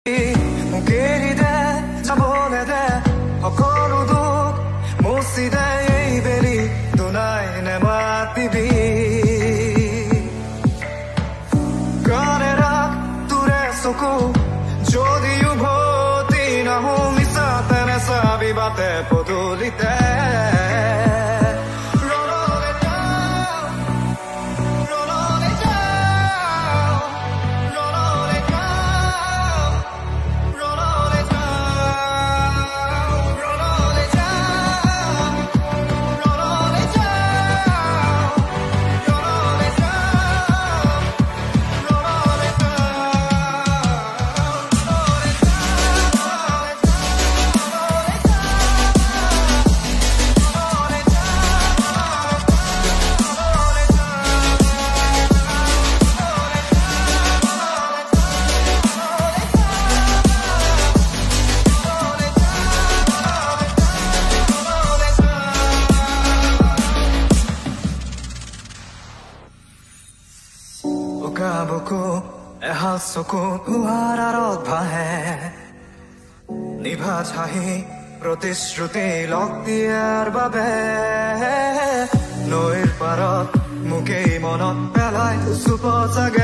মোক এৰি দে যাবলে দে সকলো দুখ মুচি দে এই বেলি দুনাই নেমাতিবি কানে রাখ তোৰে চকু যদি উভতি নাহো মিছাতে নেচাবি বাটে পদূলিতে বুকু এহাল চকু ধোঁৱাৰ আঁৰত ভাহে নিভা চাহি প্ৰতিশ্ৰুতি লগ দিয়াৰ বাবে নৈৰ পাৰত মোকেই মনত পেলাই চুপ চাগে